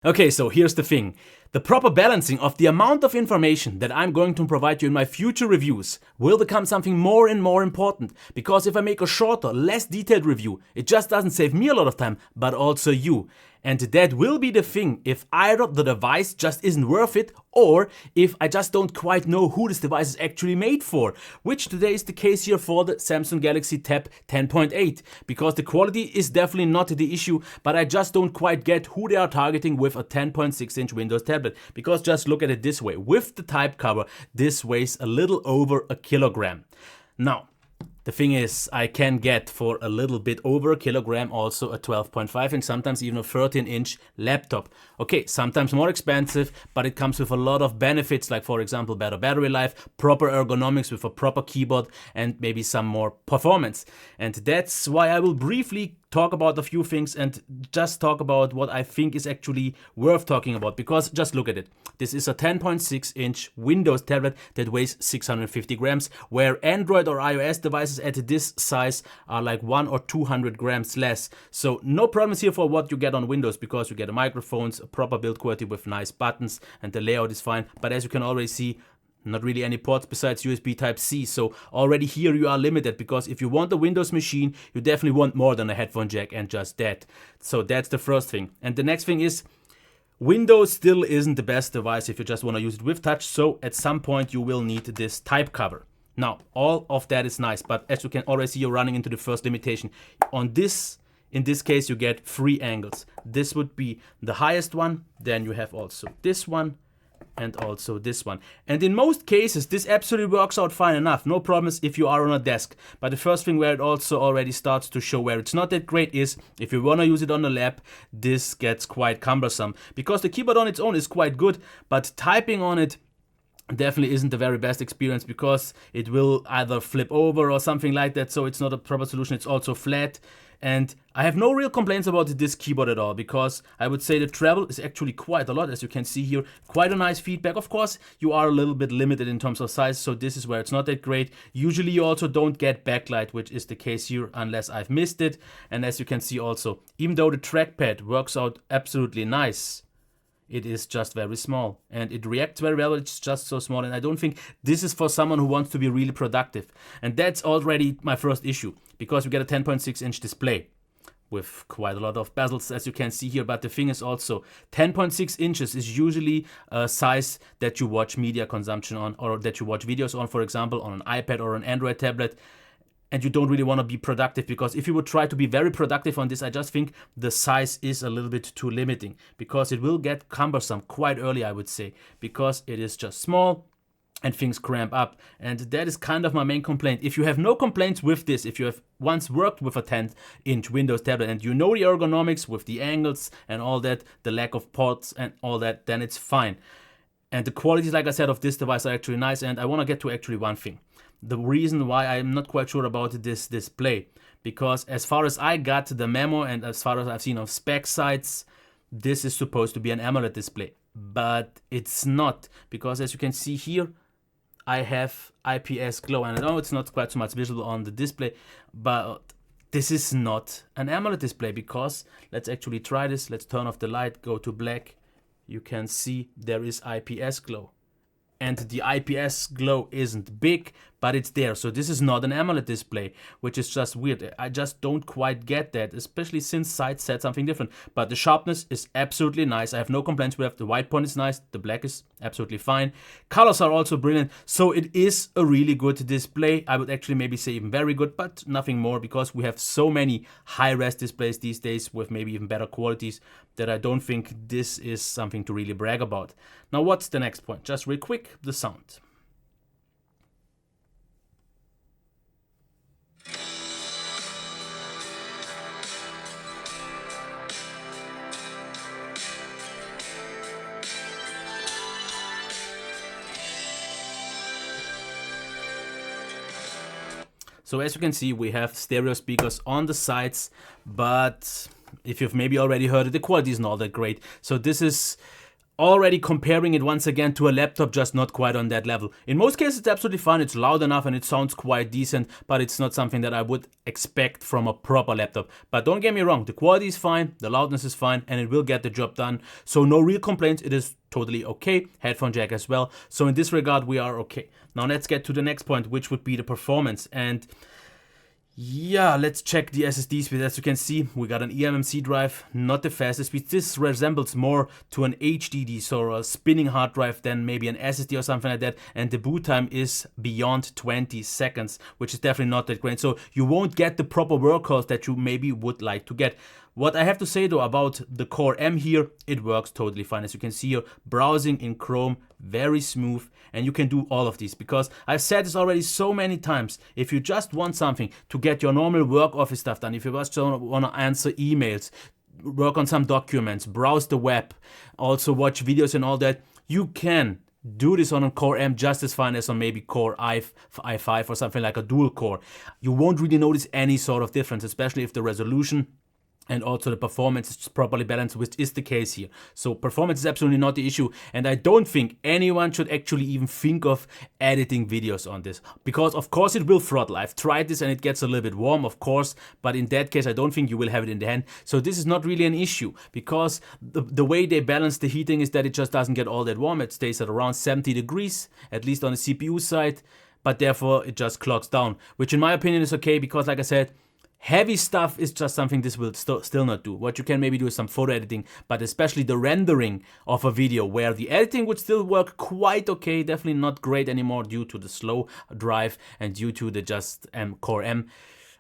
Okay, so here's the thing. The proper balancing of the amount of information that I'm going to provide you in my future reviews will become something more and more important, because if I make a shorter, less detailed review, it just doesn't save me a lot of time, but also you. And that will be the thing if either the device just isn't worth it, or if I just don't quite know who this device is actually made for, which today is the case here for the Samsung Galaxy Tab 10.8, because the quality is definitely not the issue, but I just don't quite get who they are targeting with a 10.6-inch Windows tablet, because just look at it this way. With the type cover, this weighs a little over a kilogram. Now, the thing is, I can get for a little bit over a kilogram also a 12.5-inch, sometimes even a 13-inch laptop. Okay, sometimes more expensive, but it comes with a lot of benefits, like for example better battery life, proper ergonomics with a proper keyboard, and maybe some more performance. And that's why I will briefly talk about a few things and just talk about what I think is actually worth talking about, because just look at it. This is a 10.6-inch Windows tablet that weighs 650 grams, where Android or iOS devices at this size are like 100 or 200 grams less. So no problems here for what you get on Windows, because you get a microphones, a proper build quality with nice buttons, and the layout is fine. But as you can already see, not really any ports besides USB Type-C, so already here you are limited, because if you want a Windows machine, you definitely want more than a headphone jack and just that. So that's the first thing. And the next thing is, Windows still isn't the best device if you just want to use it with touch, so at some point you will need this type cover. Now, all of that is nice, but as you can already see, you're running into the first limitation. In this case, you get 3 angles. This would be the highest one, then you have also this one, and also this one. And in most cases, this absolutely works out fine enough. No problems if you are on a desk. But the first thing where it also already starts to show where it's not that great is if you want to use it on the lap, this gets quite cumbersome. Because the keyboard on its own is quite good, but typing on it definitely isn't the very best experience, because it will either flip over or something like that. So it's not a proper solution. It's also flat. And I have no real complaints about this keyboard at all, because I would say the travel is actually quite a lot, as you can see here. Quite a nice feedback. Of course, you are a little bit limited in terms of size, so this is where it's not that great. Usually you also don't get backlight, which is the case here, unless I've missed it. And as you can see also, even though the trackpad works out absolutely nice, it is just very small, and it reacts very well, it's just so small, and I don't think this is for someone who wants to be really productive. And that's already my first issue, because you get a 10.6-inch display with quite a lot of bezels, as you can see here. But the thing is also, 10.6 inches is usually a size that you watch media consumption on, or that you watch videos on, for example, on an iPad or an Android tablet. And you don't really want to be productive, because if you would try to be very productive on this, I just think the size is a little bit too limiting, because it will get cumbersome quite early, I would say, because it is just small and things cramp up. And that is kind of my main complaint. If you have no complaints with this, if you have once worked with a 10-inch Windows tablet and you know the ergonomics with the angles and all that, the lack of ports and all that, then it's fine. And the qualities, like I said, of this device are actually nice. And I want to get to actually one thing. The reason why I'm not quite sure about this display, because as far as I got the memo and as far as I've seen on spec sites, this is supposed to be an AMOLED display, but it's not, because as you can see here, I have IPS glow, and I know it's not quite so much visible on the display, but this is not an AMOLED display, because let's actually try this. Let's turn off the light, go to black. You can see there is IPS glow. And the IPS glow isn't big, but it's there. So this is not an AMOLED display, which is just weird. I just don't quite get that, especially since sites said something different. But the sharpness is absolutely nice. I have no complaints with it. The white point is nice. The black is absolutely fine. Colors are also brilliant. So it is a really good display. I would actually maybe say even very good, but nothing more, because we have so many high-res displays these days with maybe even better qualities that I don't think this is something to really brag about. Now, what's the next point? Just real quick, the sound. So as you can see, we have stereo speakers on the sides, but if you've maybe already heard it, the quality is not that great. So this is already comparing it once again to a laptop, just not quite on that level. In most cases, it's absolutely fine. It's loud enough and it sounds quite decent, but it's not something that I would expect from a proper laptop. But don't get me wrong, the quality is fine, the loudness is fine, and it will get the job done. So no real complaints. It is totally okay. Headphone jack as well. So in this regard, we are okay. Now let's get to the next point, which would be the performance. And yeah, let's check the SSD speed. As you can see, we got an eMMC drive, not the fastest speed. This resembles more to an HDD, so a spinning hard drive, than maybe an SSD or something like that. And the boot time is beyond 20 seconds, which is definitely not that great. So you won't get the proper workhorse that you maybe would like to get. What I have to say though about the Core M here, it works totally fine. As you can see here, browsing in Chrome, very smooth, and you can do all of these, because I've said this already so many times. If you just want something to get your normal work office stuff done, if you just want to answer emails, work on some documents, browse the web, also watch videos and all that, you can do this on a Core M just as fine as on maybe Core i5 or something like a dual core. You won't really notice any sort of difference, especially if the resolution and also the performance is properly balanced, which is the case here. So performance is absolutely not the issue, and I don't think anyone should actually even think of editing videos on this, because of course it will throttle. I've tried this and it gets a little bit warm, of course, but in that case I don't think you will have it in the hand. So this is not really an issue, because the way they balance the heating is that it just doesn't get all that warm. It stays at around 70 degrees, at least on the CPU side, but therefore it just clocks down, which in my opinion is okay, because like I said, heavy stuff is just something this will still not do. What you can maybe do is some photo editing, but especially the rendering of a video, where the editing would still work quite okay, definitely not great anymore due to the slow drive and due to the just Core M.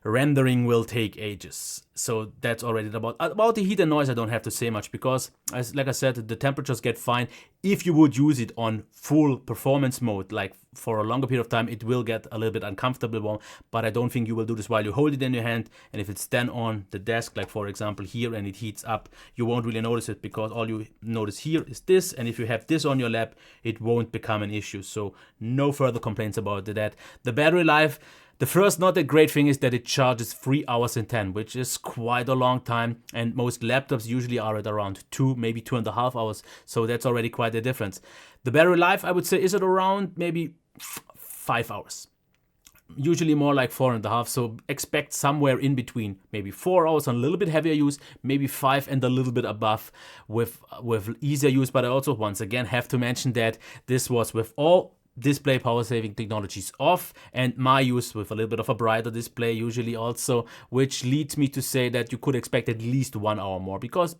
Rendering will take ages. So that's already about the heat and noise. I don't have to say much, because like I said, the temperatures get fine. If you would use it on full performance mode, like for a longer period of time, it will get a little bit uncomfortable warm, but I don't think you will do this while you hold it in your hand. And if it's then on the desk, like for example here, and it heats up, you won't really notice it, because all you notice here is this, and if you have this on your lap, it won't become an issue. So no further complaints about that. The battery life, the first not that great thing is that it charges 3 hours in 10, which is quite a long time, and most laptops usually are at around 2, maybe 2.5 hours, so that's already quite a difference. The battery life, I would say, is at around maybe 5 hours. Usually more like 4.5, so expect somewhere in between, maybe 4 hours on a little bit heavier use, maybe 5 and a little bit above with easier use. But I also once again have to mention that this was with all display power saving technologies off, and my use with a little bit of a brighter display usually also, which leads me to say that you could expect at least 1 hour more, because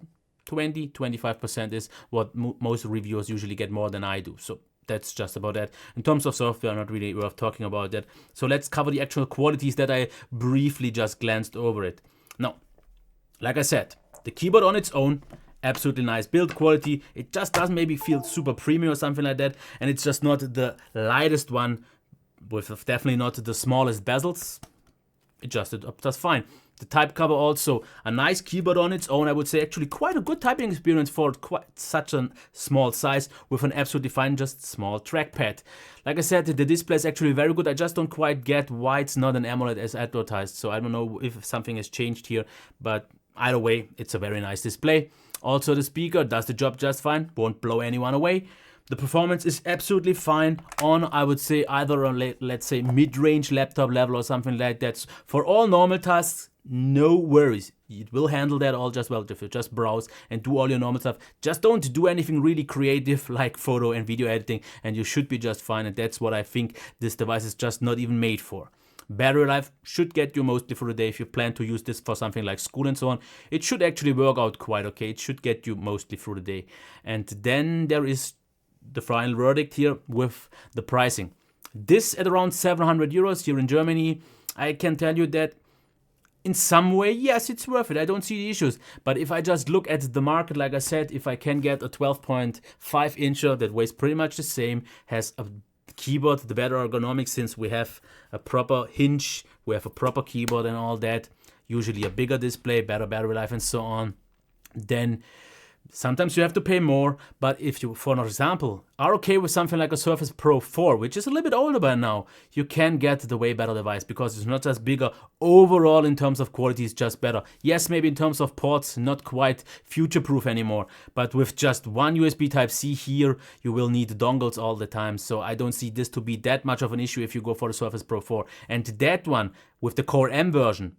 20-25% is what most reviewers usually get more than I do. So that's just about that. In terms of software, not really worth talking about that. So let's cover the actual qualities that I briefly just glanced over it. Now, like I said, the keyboard on its own, absolutely nice build quality. It just doesn't maybe feel super premium or something like that, and it's just not the lightest one, with definitely not the smallest bezels. Adjusted up just fine. The type cover also, a nice keyboard on its own. I would say actually quite a good typing experience for quite such a small size, with an absolutely fine just small trackpad. Like I said, the display is actually very good. I just don't quite get why it's not an AMOLED as advertised. So I don't know if something has changed here, but either way, it's a very nice display. Also, the speaker does the job just fine, won't blow anyone away. The performance is absolutely fine on, I would say, either a, let's say, mid-range laptop level or something like that. For all normal tasks, no worries. It will handle that all just well if you just browse and do all your normal stuff. Just don't do anything really creative like photo and video editing, and you should be just fine. And that's what I think this device is just not even made for. Battery life should get you mostly through the day. If you plan to use this for something like school and so on, it should actually work out quite okay. It should get you mostly through the day. And then there is the final verdict here with the pricing. This at around 700 euros here in Germany. I can tell you that in some way, yes, it's worth it. I don't see the issues. But if I just look at the market, like I said, if I can get a 12.5 incher that weighs pretty much the same, has a keyboard, the better ergonomics, since we have a proper hinge, we have a proper keyboard and all that, usually a bigger display, better battery life and so on, then Sometimes you have to pay more, but if you, for example, are okay with something like a Surface Pro 4, which is a little bit older by now, you can get the way better device because it's not just bigger. Overall, in terms of quality, it's just better. Yes, maybe in terms of ports, not quite future-proof anymore, but with just one USB Type-C here, you will need dongles all the time. So I don't see this to be that much of an issue if you go for the Surface Pro 4. And that one, with the Core M version,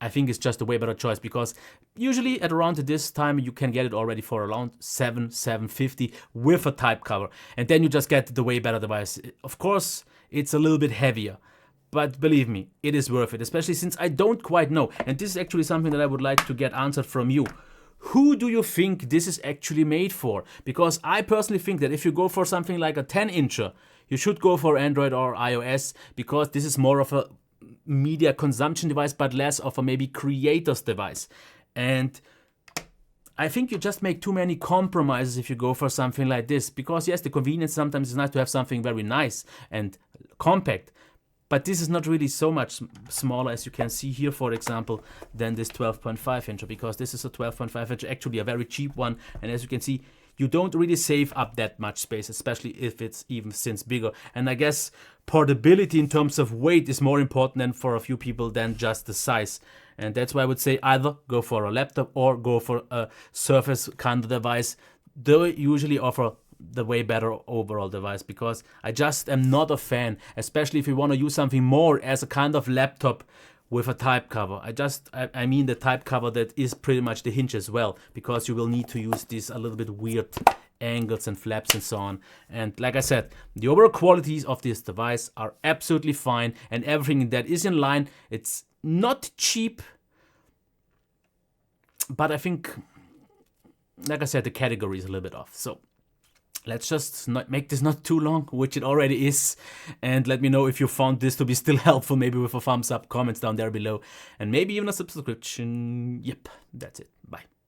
I think it's just a way better choice because usually at around this time you can get it already for around $750 with a type cover, and then you just get the way better device. Of course, it's a little bit heavier, but believe me, it is worth it, especially since I don't quite know, and this is actually something that I would like to get answered from you. Who do you think this is actually made for? Because I personally think that if you go for something like a 10-incher, you should go for Android or iOS because this is more of a media consumption device, but less of a maybe creator's device. And I think you just make too many compromises if you go for something like this, because yes, the convenience sometimes is nice to have something very nice and compact, but this is not really so much smaller as you can see here, for example, than this 12.5 inch, because this is a 12.5 inch, actually a very cheap one, and as you can see, you don't really save up that much space, especially if it's even since bigger. And I guess portability in terms of weight is more important than for a few people than just the size. And that's why I would say either go for a laptop or go for a Surface kind of device. They usually offer the way better overall device because I just am not a fan, especially if you want to use something more as a kind of laptop with a type cover. I mean the type cover that is pretty much the hinge as well, because you will need to use these a little bit weird angles and flaps and so on. And like I said, the overall qualities of this device are absolutely fine and everything that is in line. It's not cheap, but I think, like I said, the category is a little bit off. So let's just not make this not too long, which it already is. And let me know if you found this to be still helpful, maybe with a thumbs up, comments down there below, and maybe even a subscription. Yep, that's it. Bye.